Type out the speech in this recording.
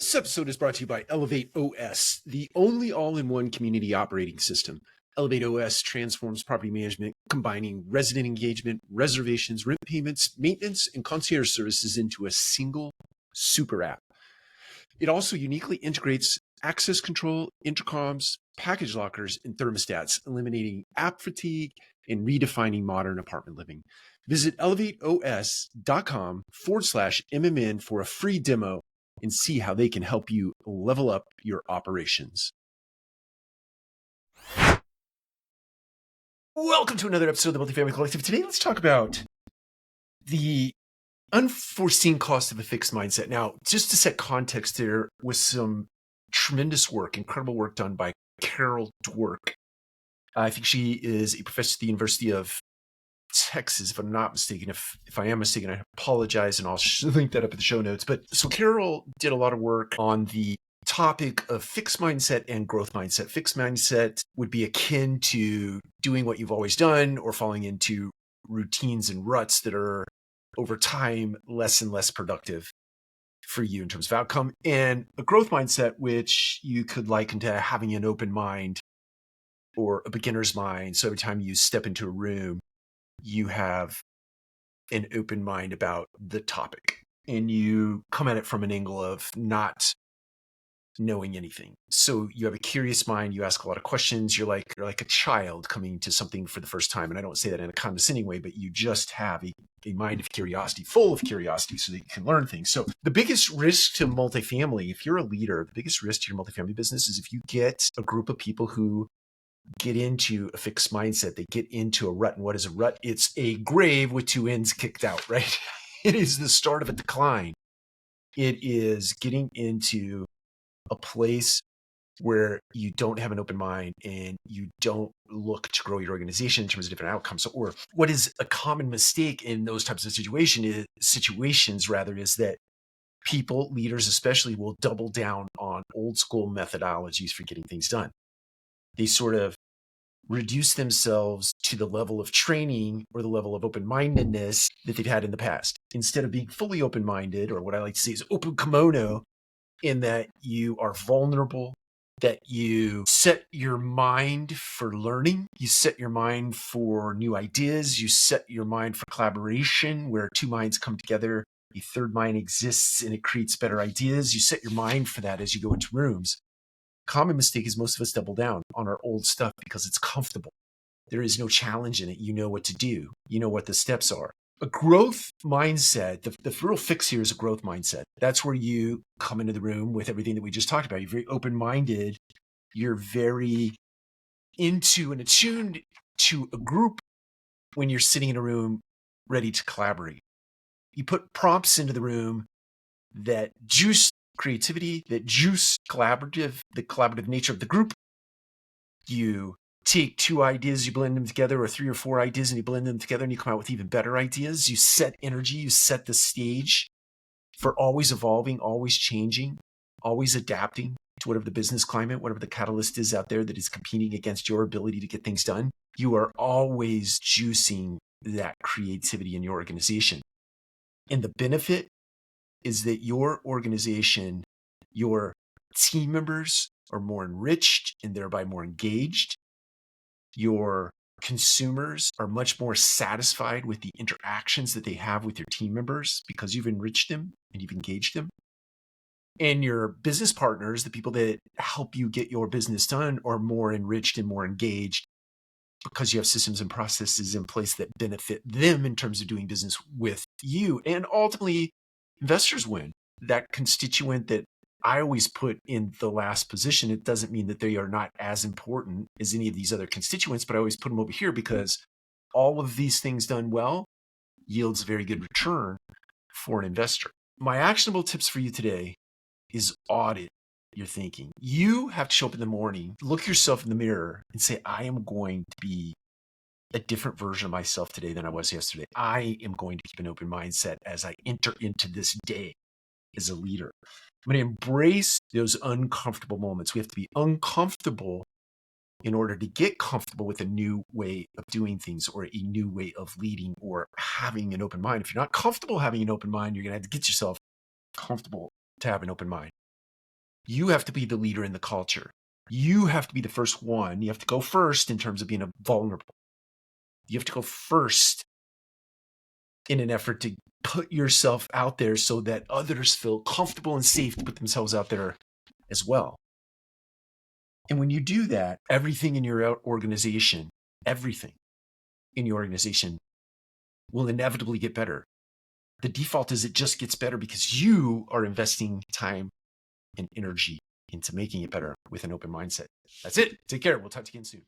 This episode is brought to you by Elevate OS, the only all-in-one community operating system. Elevate OS transforms property management, combining resident engagement, reservations, rent payments, maintenance, and concierge services into a single super app. It also uniquely integrates access control, intercoms, package lockers, and thermostats, eliminating app fatigue and redefining modern apartment living. Visit elevateos.com/MMN for a free demo and see how they can help you level up your operations. Welcome to another episode of the Multifamily Collective. Today, let's talk about the unforeseen cost of a fixed mindset. Now, just to set context, there was some tremendous work, incredible work done by Carol Dweck. I think she is a professor at the University of Texas, if I'm not mistaken. If I am mistaken, I apologize, and I'll link that up in the show notes. But so Carol did a lot of work on the topic of fixed mindset and growth mindset. Fixed mindset would be akin to doing what you've always done or falling into routines and ruts that are over time less and less productive for you in terms of outcome. And a growth mindset, which you could liken to having an open mind or a beginner's mind. So every time you step into a room, you have an open mind about the topic and you come at it from an angle of not knowing anything. So you have a curious mind, you ask a lot of questions, you're like a child coming to something for the first time. And I don't say that in a condescending way, but you just have a mind of curiosity, full of curiosity, so that you can learn things. So the biggest risk to multifamily, if you're a leader, the biggest risk to your multifamily business is if you get a group of people who get into a fixed mindset, they get into a rut. And what is a rut? It's a grave with two ends kicked out, right? It is the start of a decline. It is getting into a place where you don't have an open mind and you don't look to grow your organization in terms of different outcomes. Or what is a common mistake in those types of situations is that people, leaders especially, will double down on old school methodologies for getting things done. They sort of reduce themselves to the level of training or the level of open-mindedness that they've had in the past, instead of being fully open-minded, or what I like to say is open kimono, in that you are vulnerable, that you set your mind for learning, you set your mind for new ideas, you set your mind for collaboration, where two minds come together, a third mind exists and it creates better ideas. You set your mind for that as you go into rooms. Common mistake is most of us double down on our old stuff because it's comfortable. There is no challenge in it. You know what to do. You know what the steps are. A growth mindset, the real fix here is a growth mindset. That's where you come into the room with everything that we just talked about. You're very open-minded. You're very into and attuned to a group when you're sitting in a room ready to collaborate. You put prompts into the room that juice creativity, that juice the collaborative nature of the group. You take two ideas, you blend them together, or three or four ideas, and you blend them together, and you come out with even better ideas. You set energy, you set the stage for always evolving, always changing, always adapting to whatever the business climate, whatever the catalyst is out there that is competing against your ability to get things done. You are always juicing that creativity in your organization. And the benefit is that your organization, your team members are more enriched and thereby more engaged. Your consumers are much more satisfied with the interactions that they have with your team members because you've enriched them and you've engaged them. And your business partners, the people that help you get your business done, are more enriched and more engaged because you have systems and processes in place that benefit them in terms of doing business with you. And ultimately, investors win. That constituent that I always put in the last position, it doesn't mean that they are not as important as any of these other constituents, but I always put them over here because all of these things done well yields a very good return for an investor. My actionable tips for you today is audit your thinking. You have to show up in the morning, look yourself in the mirror and say, I am going to be a different version of myself today than I was yesterday. I am going to keep an open mindset as I enter into this day as a leader. I'm going to embrace those uncomfortable moments. We have to be uncomfortable in order to get comfortable with a new way of doing things or a new way of leading or having an open mind. If you're not comfortable having an open mind, you're going to have to get yourself comfortable to have an open mind. You have to be the leader in the culture. You have to be the first one. You have to go first in terms of being vulnerable. You have to go first in an effort to put yourself out there so that others feel comfortable and safe to put themselves out there as well. And when you do that, everything in your organization will inevitably get better. The default is it just gets better because you are investing time and energy into making it better with an open mindset. That's it. Take care. We'll talk to you again soon.